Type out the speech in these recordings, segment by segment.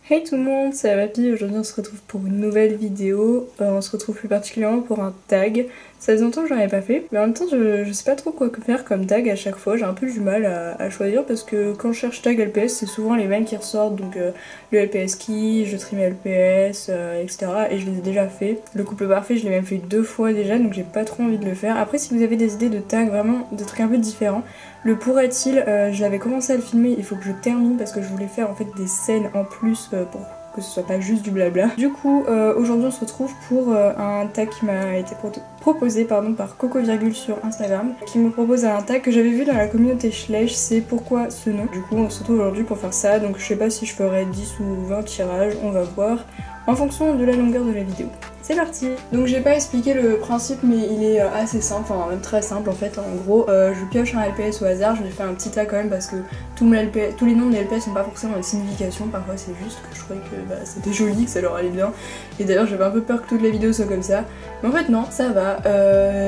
Hey tout le monde, c'est Vapi. Aujourd'hui on se retrouve pour une nouvelle vidéo. On se retrouve plus particulièrement pour un tag. Ça faisait longtemps que j'en avais pas fait, mais en même temps je sais pas trop quoi faire comme tag à chaque fois. J'ai un peu du mal à choisir parce que quand je cherche tag LPS c'est souvent les mêmes qui ressortent. Donc le LPS key, je trim LPS, etc. Et je les ai déjà fait. Le couple parfait je l'ai même fait 2 fois déjà, donc j'ai pas trop envie de le faire. Après si vous avez des idées de tag, vraiment des trucs un peu différents, le pourrait-il, j'avais commencé à le filmer, il faut que je termine parce que je voulais faire en fait des scènes en plus pour que ce soit pas juste du blabla. Du coup, aujourd'hui on se retrouve pour un tag qui m'a été proposé par Coco Virgule sur Instagram, qui me propose un tag que j'avais vu dans la communauté Schleich, c'est pourquoi ce nom. Du coup on se retrouve aujourd'hui pour faire ça, donc je sais pas si je ferai 10 ou 20 tirages, on va voir, en fonction de la longueur de la vidéo. C'est parti! Donc j'ai pas expliqué le principe mais il est assez simple, enfin même très simple en fait. En gros je pioche un LPS au hasard, je vais faire un petit tag quand même parce que tous les noms des LPS n'ont pas forcément une signification, parfois c'est juste que je trouvais que c'était joli, que ça leur allait bien. Et d'ailleurs j'avais un peu peur que toutes les vidéos soient comme ça, mais en fait non, ça va,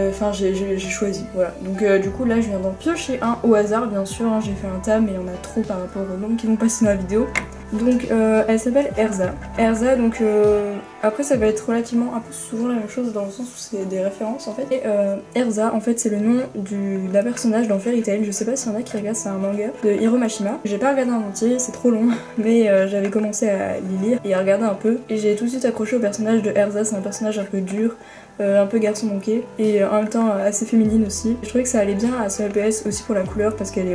enfin j'ai choisi, voilà. Donc du coup là je viens d'en piocher un au hasard bien sûr, hein. J'ai fait un tab mais il y en a trop par rapport aux noms qui vont passer dans la vidéo. Donc elle s'appelle Erza. Erza, donc après ça va être relativement un peu souvent la même chose dans le sens où c'est des références en fait. Et Erza en fait c'est le nom d'un personnage dans Fairy Tail. Je sais pas s'il y en a qui regardent, c'est un manga de Hiro Mashima. J'ai pas regardé en entier, c'est trop long, mais j'avais commencé à les lire et à regarder un peu. Et j'ai tout de suite accroché au personnage de Erza, c'est un personnage un peu dur, un peu garçon manqué et en même temps assez féminine aussi. Je trouvais que ça allait bien à ce LPS aussi pour la couleur parce qu'elle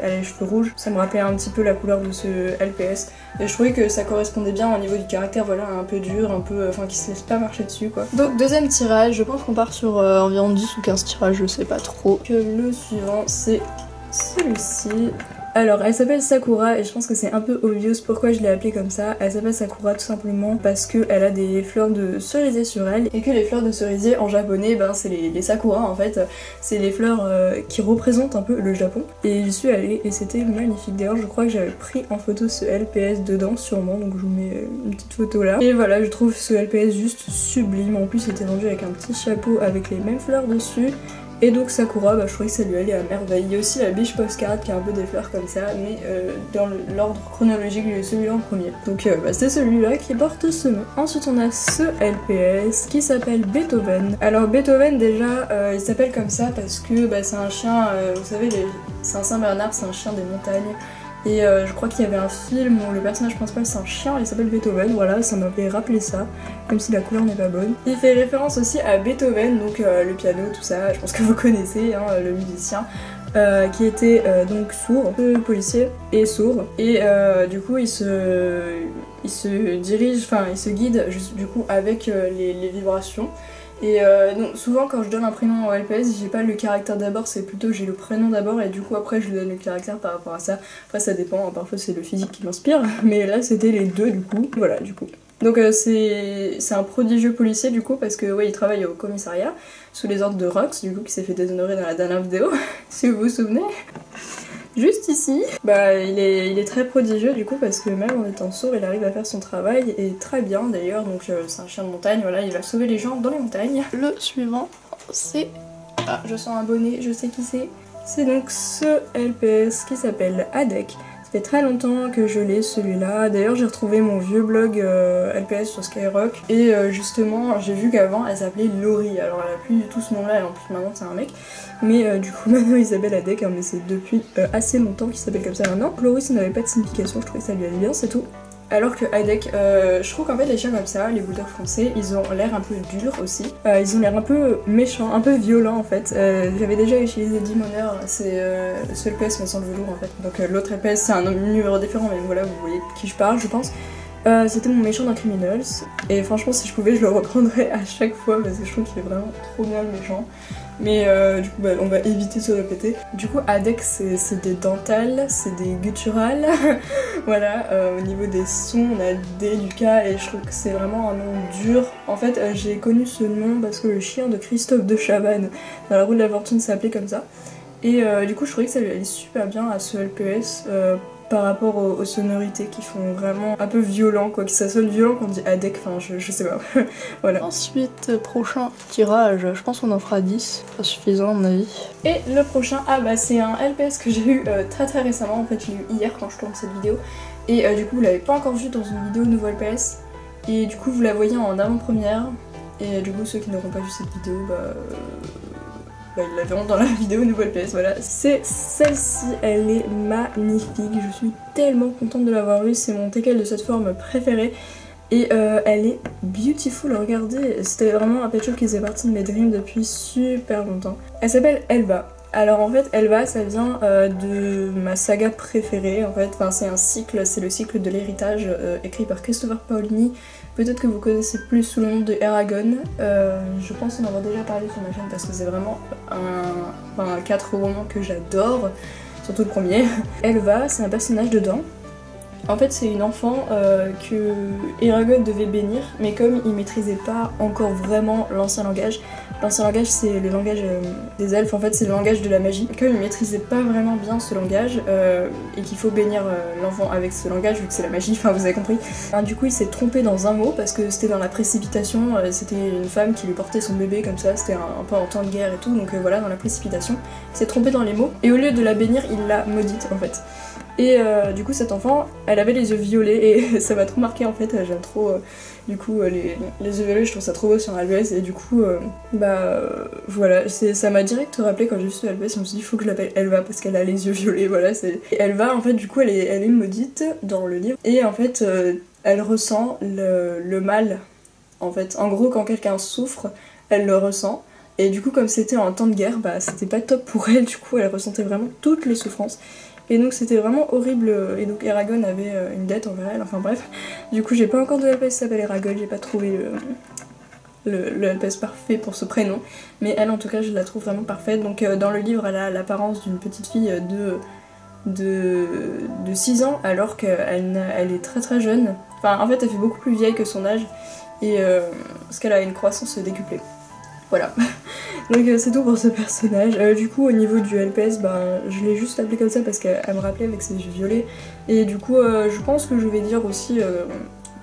a les cheveux rouges. Ça me rappelait un petit peu la couleur de ce LPS. Et je trouvais que ça correspondait bien au niveau du caractère, voilà, un peu dur, un peu, enfin qui se laisse pas marcher dessus quoi. Donc deuxième tirage, je pense qu'on part sur environ 10 ou 15 tirages, je sais pas trop. Que le suivant c'est celui-ci. Alors elle s'appelle Sakura et je pense que c'est un peu obvious pourquoi je l'ai appelée comme ça. Elle s'appelle Sakura tout simplement parce qu'elle a des fleurs de cerisier sur elle et que les fleurs de cerisier en japonais c'est les sakura en fait. C'est les fleurs qui représentent un peu le Japon. Et j'y suis allée et c'était magnifique. D'ailleurs je crois que j'avais pris en photo ce LPS dedans sûrement, donc je vous mets une petite photo là. Et voilà, je trouve ce LPS juste sublime. En plus il était vendu avec un petit chapeau avec les mêmes fleurs dessus. Et donc Sakura, je trouvais que ça lui allait à merveille. Il y a aussi la biche postcard qui a un peu des fleurs comme ça, mais dans l'ordre chronologique, il est celui-là en premier. Donc c'est celui-là qui porte ce nom. Ensuite on a ce LPS qui s'appelle Beethoven. Alors Beethoven déjà, il s'appelle comme ça parce que c'est un chien, vous savez, c'est un Saint-Bernard, c'est un chien des montagnes. Et je crois qu'il y avait un film où le personnage principal c'est un chien, il s'appelle Beethoven, voilà, ça m'avait rappelé ça, même si la couleur n'est pas bonne. Il fait référence aussi à Beethoven, donc le piano, tout ça, je pense que vous connaissez, hein, le musicien, qui était donc sourd, policier et sourd, et du coup il se dirige, enfin il se guide du coup avec les vibrations. Et donc souvent quand je donne un prénom au LPS, j'ai pas le caractère d'abord, c'est plutôt j'ai le prénom d'abord et du coup après je lui donne le caractère par rapport à ça. Après ça dépend, hein, parfois c'est le physique qui m'inspire, mais là c'était les deux du coup. Voilà du coup. Donc c'est un prodigieux policier du coup parce que ouais il travaille au commissariat sous les ordres de Rox du coup qui s'est fait déshonorer dans la dernière vidéo, si vous vous souvenez. Juste ici, il est très prodigieux du coup parce que même en étant sourd il arrive à faire son travail et très bien d'ailleurs, donc c'est un chien de montagne, voilà, il va sauver les gens dans les montagnes. Le suivant c'est... Ah, je sens un bonnet, je sais qui c'est. C'est donc ce LPS qui s'appelle Adek. Ça fait très longtemps que je l'ai celui-là, d'ailleurs j'ai retrouvé mon vieux blog LPS sur Skyrock et justement j'ai vu qu'avant elle s'appelait Laurie, alors elle a plus du tout ce nom là et en plus maintenant c'est un mec, mais du coup maintenant il s'appelle Adek, hein, mais c'est depuis assez longtemps qu'il s'appelle comme ça maintenant. Laurie ça n'avait pas de signification, je trouvais que ça lui allait bien, c'est tout. Alors que Adek, je trouve qu'en fait les chiens comme ça, les bulldogs français, ils ont l'air un peu durs aussi. Ils ont l'air un peu méchants, un peu violents en fait. J'avais déjà utilisé Demoner, c'est ce LPS mais sans le velours en fait. Donc l'autre LPS c'est un numéro différent, mais voilà, vous voyez de qui je parle je pense. C'était mon méchant dans Criminals. Et franchement si je pouvais je le reprendrais à chaque fois parce que je trouve qu'il est vraiment trop bien le méchant. Mais du coup on va éviter de se répéter. Du coup Adek c'est des dentales, c'est des gutturales. Voilà, au niveau des sons on a D, du K et je trouve que c'est vraiment un nom dur. En fait j'ai connu ce nom parce que le chien de Christophe de Chavannes dans la roue de la fortune s'appelait comme ça. Et du coup je trouvais que ça lui allait super bien à ce LPS. Par rapport aux sonorités qui font vraiment un peu violent quoi, que ça sonne violent quand on dit Adek, enfin je sais pas. Voilà. Ensuite, prochain tirage, je pense qu'on en fera 10, pas suffisant à mon avis. Et le prochain, c'est un LPS que j'ai eu très récemment, en fait je l'ai eu hier quand je tourne cette vidéo. Et du coup vous l'avez pas encore vue dans une vidéo Nouveau LPS, et du coup vous la voyez en avant-première, et du coup ceux qui n'auront pas vu cette vidéo, ils la verront dans la vidéo Nouveau LPS, voilà. C'est celle-ci, elle est magnifique, je suis tellement contente de l'avoir eue, c'est mon teckel de cette forme préféré. Et elle est beautiful, regardez, c'était vraiment un pet shop qui faisait partie de mes dreams depuis super longtemps. Elle s'appelle Elva. Alors en fait Elva ça vient de ma saga préférée en fait, enfin c'est un cycle, c'est le cycle de l'héritage écrit par Christopher Paolini. Peut-être que vous connaissez plus sous le nom de Eragon, je pense en avoir déjà parlé sur ma chaîne parce que c'est vraiment un 4 romans que j'adore, surtout le premier. Elva c'est un personnage dedans. En fait c'est une enfant que Eragon devait bénir, mais comme il maîtrisait pas encore vraiment l'ancien langage c'est le langage des elfes, en fait c'est le langage de la magie. Comme il maîtrisait pas vraiment bien ce langage et qu'il faut bénir l'enfant avec ce langage vu que c'est la magie, enfin vous avez compris. Du coup il s'est trompé dans un mot parce que c'était dans la précipitation, c'était une femme qui lui portait son bébé comme ça, c'était un peu en temps de guerre et tout, donc voilà, dans la précipitation, il s'est trompé dans les mots et au lieu de la bénir il l'a maudite en fait. Et du coup cette enfant, elle avait les yeux violets et ça m'a trop marqué en fait, j'aime trop du coup les yeux violets, je trouve ça trop beau sur LPS et du coup voilà, ça m'a direct rappelé quand j'ai vu ce LPS, je me suis dit il faut que je l'appelle Elva parce qu'elle a les yeux violets, voilà. Et Elva en fait du coup elle est maudite dans le livre et en fait elle ressent le mal en fait. En gros quand quelqu'un souffre, elle le ressent. Et du coup comme c'était en temps de guerre, c'était pas top pour elle, du coup elle ressentait vraiment toutes les souffrances. Et donc c'était vraiment horrible, et donc Eragon avait une dette envers elle, enfin bref. Du coup j'ai pas encore de LPS qui s'appelle Eragon, j'ai pas trouvé le LPS parfait pour ce prénom. Mais elle en tout cas je la trouve vraiment parfaite, donc dans le livre elle a l'apparence d'une petite fille de 6 ans alors qu'elle est très très jeune. Enfin en fait elle fait beaucoup plus vieille que son âge, et parce qu'elle a une croissance décuplée. Voilà. Donc c'est tout pour ce personnage. Du coup au niveau du LPS, je l'ai juste appelé comme ça parce qu'elle me rappelait avec ses yeux violets. Et du coup je pense que je vais dire aussi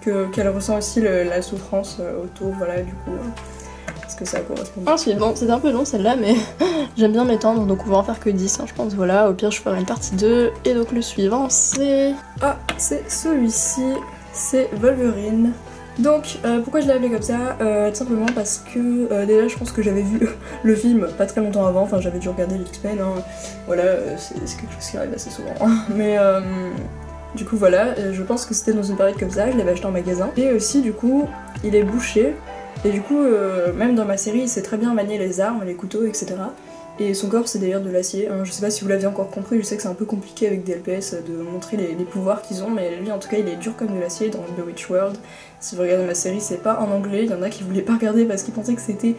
qu'elle ressent aussi la souffrance autour, voilà du coup. Parce que ça correspond. Ensuite, bon c'est un peu long celle-là mais j'aime bien m'étendre donc on va en faire que 10 je pense, voilà. Au pire je ferai une partie 2. Et donc le suivant c'est... Ah c'est celui-ci, c'est Wolverine. Donc pourquoi je l'ai appelé comme ça, tout simplement parce que déjà je pense que j'avais vu le film pas très longtemps avant, enfin j'avais dû regarder les X-Men, hein. Voilà, c'est quelque chose qui arrive assez souvent, hein. Mais du coup voilà, je pense que c'était dans une période comme ça, je l'avais acheté en magasin. Et aussi du coup il est bouché, et du coup même dans ma série il sait très bien manier les armes, les couteaux, etc. Et son corps c'est d'ailleurs de l'acier, hein. Je sais pas si vous l'avez encore compris, je sais que c'est un peu compliqué avec des LPS de montrer les pouvoirs qu'ils ont, mais lui en tout cas il est dur comme de l'acier dans The Witch World. Si vous regardez ma série c'est pas en anglais, il y en a qui voulaient pas regarder parce qu'ils pensaient que c'était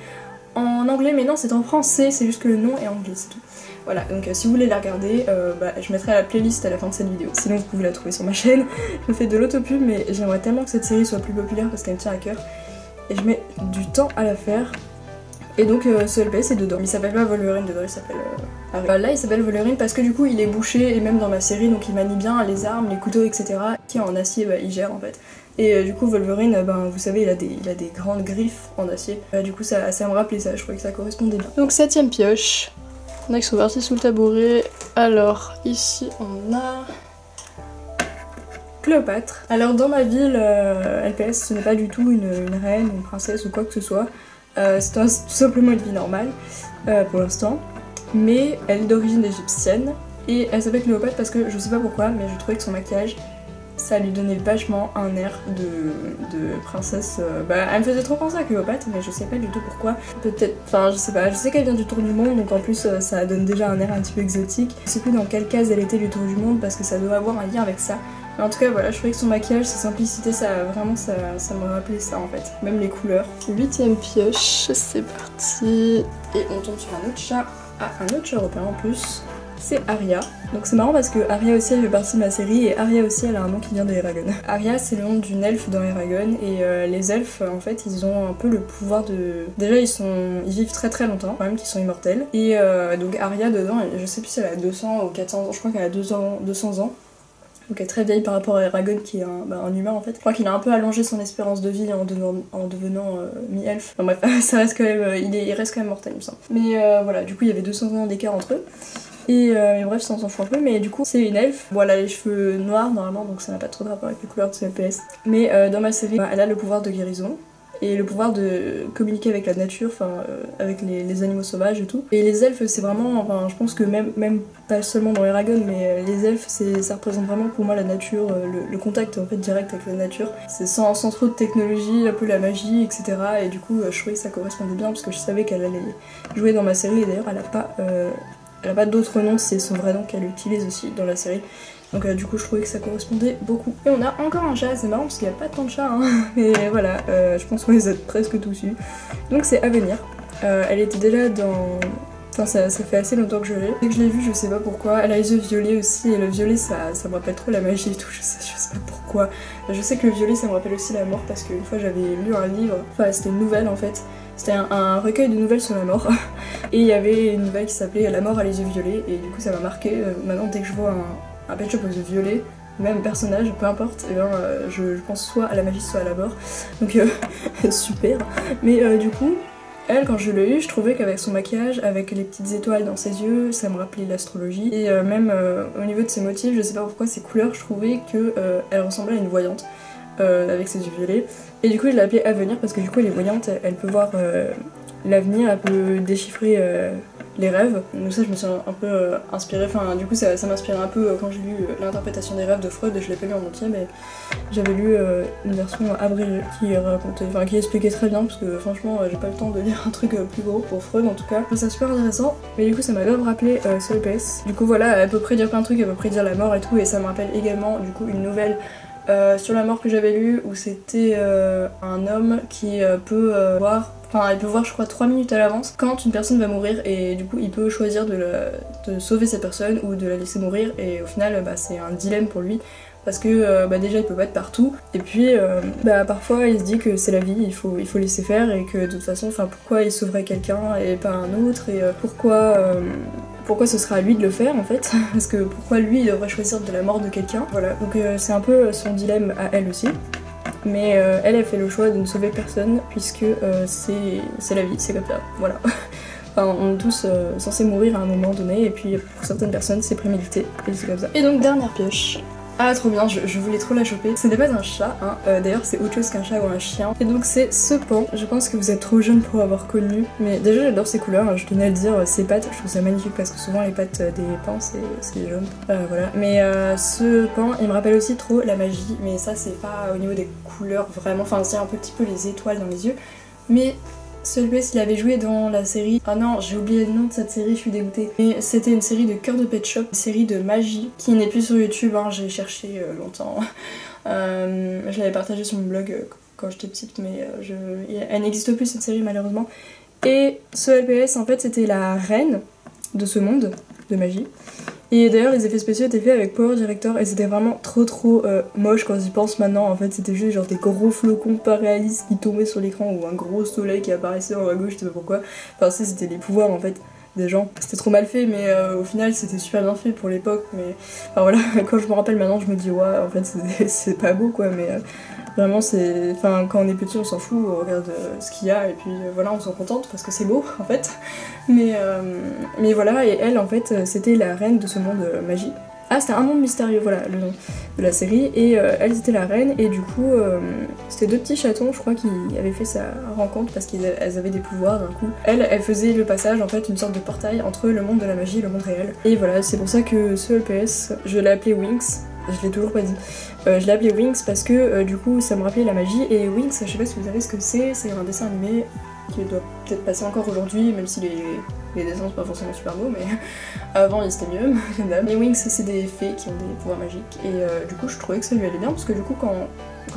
en anglais, mais non c'est en français, c'est juste que le nom est anglais, c'est tout. Voilà, donc si vous voulez la regarder, je mettrai la playlist à la fin de cette vidéo, sinon vous pouvez la trouver sur ma chaîne. Je me fais de l'autopub mais j'aimerais tellement que cette série soit plus populaire parce qu'elle me tient à cœur, et je mets du temps à la faire. Et donc ce LPS est dedans. Il s'appelle pas Wolverine dedans, il s'appelle Harry. Là il s'appelle Wolverine parce que du coup il est bouché, et même dans ma série donc il manie bien les armes, les couteaux, etc. Qui en acier il gère en fait. Et du coup Wolverine, vous savez il a des grandes griffes en acier. Du coup ça me rappelait ça, je trouvais que ça correspondait bien. Donc 7ème pioche. On a qui sont partis sous le tabouret. Alors ici on a Cléopâtre. Alors dans ma ville LPS ce n'est pas du tout une reine, une princesse ou quoi que ce soit. C'est tout simplement une vie normale pour l'instant, mais elle est d'origine égyptienne et elle s'appelle Cléopâtre parce que je sais pas pourquoi, mais je trouvais que son maquillage ça lui donnait vachement un air de princesse. Elle me faisait trop penser à Cléopâtre, mais je sais pas du tout pourquoi. Peut-être, enfin je sais pas, je sais qu'elle vient du tour du monde donc en plus ça donne déjà un air un petit peu exotique. Je sais plus dans quelle case elle était du tour du monde parce que ça doit avoir un lien avec ça. Mais en tout cas voilà, je trouvais que son maquillage, sa simplicité, ça me rappelait ça en fait, même les couleurs. 8ème pioche, c'est parti. Et on tombe sur un autre chat, un autre chat européen en plus, c'est Arya. Donc c'est marrant parce que Arya aussi elle fait partie de ma série, et Arya aussi elle a un nom qui vient de Eragon. Arya c'est le nom d'une elfe dans Eragon, et les elfes en fait ils ont un peu le pouvoir de... Déjà ils vivent très très longtemps, quand même qu'ils sont immortels. Et donc Arya dedans, je sais plus si elle a 200 ou 400 ans, je crois qu'elle a 200 ans. Donc elle est très vieille par rapport à Eragon qui est un humain en fait. Je crois qu'il a un peu allongé son espérance de vie en devenant mi-elfe. Enfin bref, ça reste quand même, il reste quand même mortel il me semble. Mais voilà, du coup il y avait 200 ans d'écart entre eux. Et bref, ça on s'en fout un peu, mais du coup c'est une elfe. Bon, elle a les cheveux noirs normalement, donc ça n'a pas trop de rapport avec les couleurs de CLPS. Mais dans ma série, elle a le pouvoir de guérison. Et le pouvoir de communiquer avec la nature, enfin avec les animaux sauvages et tout. Et les elfes, c'est vraiment, enfin je pense que même pas seulement dans Eragon, mais les elfes, ça représente vraiment pour moi la nature, le contact en fait direct avec la nature. C'est sans trop de technologie, un peu la magie, etc. Et du coup, je trouvais que ça correspondait bien parce que je savais qu'elle allait jouer dans ma série. Et d'ailleurs, elle a pas d'autre nom, c'est son vrai nom qu'elle utilise aussi dans la série. Donc du coup je trouvais que ça correspondait beaucoup. Et on a encore un chat, c'est marrant parce qu'il n'y a pas tant de chats hein. Mais voilà, je pense qu'on les a presque tous eus. Donc c'est Avenir. Elle était déjà dans... Enfin ça fait assez longtemps que je l'ai. Dès que je l'ai vue je sais pas pourquoi. Elle a les yeux violets aussi et le violet ça me rappelle trop la magie et tout, je sais pas pourquoi. Je sais que le violet ça me rappelle aussi la mort parce qu'une fois j'avais lu un livre, enfin c'était une nouvelle en fait. C'était un recueil de nouvelles sur la mort. Et il y avait une nouvelle qui s'appelait La mort à les yeux violets et du coup ça m'a marqué. Maintenant dès que je vois un pet shop aux yeux violets, même personnage, peu importe, et je pense soit à la magie soit à la mort. Donc super. Mais du coup, elle quand je l'ai eu, je trouvais qu'avec son maquillage, avec les petites étoiles dans ses yeux, ça me rappelait l'astrologie. Et même au niveau de ses motifs, je sais pas pourquoi, ses couleurs, je trouvais que elle ressemblait à une voyante. Avec ses yeux violets. Et du coup je l'ai appelée Avenir parce que du coup elle est voyante, elle peut voir l'avenir, elle peut déchiffrer les rêves. Donc ça je me suis un peu inspirée, enfin du coup ça m'inspirait un peu quand j'ai lu l'interprétation des rêves de Freud. Je l'ai pas lu en entier mais j'avais lu une version abrégée qui racontait, enfin qui expliquait très bien parce que franchement j'ai pas le temps de lire un truc plus gros pour Freud en tout cas. C'est super intéressant mais du coup ça m'a grave rappelé CLPS. Du coup voilà, elle peut prédire plein de trucs, elle peut prédire la mort et tout et ça me rappelle également du coup une nouvelle sur la mort que j'avais lue où c'était un homme qui peut voir, enfin il peut voir je crois 3 minutes à l'avance quand une personne va mourir et du coup il peut choisir de sauver cette personne ou de la laisser mourir et au final c'est un dilemme pour lui parce que déjà il peut pas être partout et puis parfois il se dit que c'est la vie, il faut laisser faire et que de toute façon enfin pourquoi il sauverait quelqu'un et pas un autre et pourquoi ce sera à lui de le faire en fait, parce que pourquoi lui il devrait choisir de la mort de quelqu'un, voilà, donc c'est un peu son dilemme à elle aussi, mais elle a fait le choix de ne sauver personne puisque c'est la vie, c'est comme ça, voilà. Enfin, on est tous censés mourir à un moment donné et puis pour certaines personnes c'est prémédité et c'est comme ça. Et donc dernière pioche. Ah trop bien, je voulais trop la choper. Ce n'est pas un chat, hein. D'ailleurs c'est autre chose qu'un chat ou un chien. Et donc c'est ce pan, je pense que vous êtes trop jeune pour avoir connu. Mais déjà j'adore ses couleurs, hein. Je tenais à le dire, ses pattes, je trouve ça magnifique parce que souvent les pattes des pans c'est jaune. Voilà, mais ce pan il me rappelle aussi trop la magie. Mais ça c'est pas au niveau des couleurs vraiment, enfin c'est un petit peu les étoiles dans les yeux. Mais CLPS il avait joué dans la série... Ah non, j'ai oublié le nom de cette série, je suis dégoûtée. Mais c'était une série de Cœur de Pet Shop, une série de magie qui n'est plus sur YouTube, hein, j'ai cherché longtemps. Je l'avais partagée sur mon blog quand j'étais petite, mais elle n'existe plus cette série malheureusement. Et CLPS en fait c'était la reine de ce monde de magie. Et d'ailleurs les effets spéciaux étaient faits avec Power Director et c'était vraiment trop moche quand j'y pense maintenant. En fait c'était juste genre des gros flocons pas réalistes qui tombaient sur l'écran ou un gros soleil qui apparaissait en haut à gauche, je sais pas pourquoi. Enfin c'était les pouvoirs en fait des gens. C'était trop mal fait mais au final c'était super bien fait pour l'époque. Mais enfin voilà, quand je me rappelle maintenant je me dis ouais en fait c'est pas beau quoi, mais vraiment c'est... Enfin quand on est petit on s'en fout, on regarde ce qu'il y a et puis voilà on s'en contente parce que c'est beau en fait. Mais voilà, et elle en fait c'était la reine de ce monde magie. Ah c'était un monde mystérieux, voilà le nom de la série. Et elle c'était la reine et du coup c'était deux petits chatons je crois qui avaient fait sa rencontre parce qu'elles avaient des pouvoirs d'un coup. Elle faisait le passage en fait, une sorte de portail entre le monde de la magie et le monde réel. Et voilà c'est pour ça que ce EPS je l'ai appelé Winx. Je l'ai toujours pas dit. Je l'ai appelé Winx parce que du coup ça me rappelait la magie. Et Winx, je sais pas si vous savez ce que c'est un dessin animé qui doit peut-être passer encore aujourd'hui, même si les dessins sont pas forcément super beaux, mais avant c'était mieux. Mais Winx c'est des fées qui ont des pouvoirs magiques et du coup je trouvais que ça lui allait bien parce que du coup quand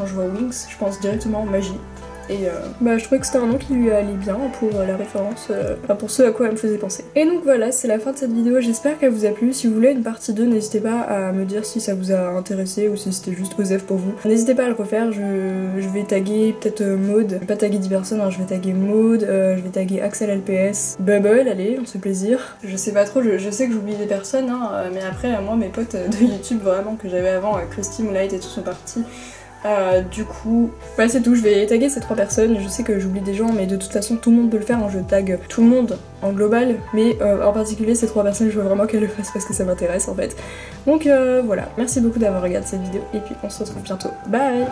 je vois Winx je pense directement magie. Et je trouvais que c'était un nom qui lui allait bien pour la référence, enfin pour ce à quoi elle me faisait penser. Et donc voilà, c'est la fin de cette vidéo, j'espère qu'elle vous a plu. Si vous voulez une partie 2, n'hésitez pas à me dire si ça vous a intéressé ou si c'était juste osef pour vous. N'hésitez pas à le refaire, je vais taguer peut-être Maud, je vais pas taguer 10 personnes, hein, je vais taguer Maud, je vais taguer Axel LPS, Bubble, allez, on se fait plaisir. Je sais pas trop, je sais que j'oublie des personnes, hein, mais après moi mes potes de YouTube vraiment que j'avais avant, Christy, Moonlight et tout sont partis. Du coup, voilà, c'est tout. Je vais taguer ces 3 personnes. Je sais que j'oublie des gens, mais de toute façon, tout le monde peut le faire. Hein. Je tag tout le monde en global, mais en particulier ces 3 personnes, je veux vraiment qu'elles le fassent parce que ça m'intéresse en fait. Donc voilà, merci beaucoup d'avoir regardé cette vidéo et puis on se retrouve bientôt. Bye!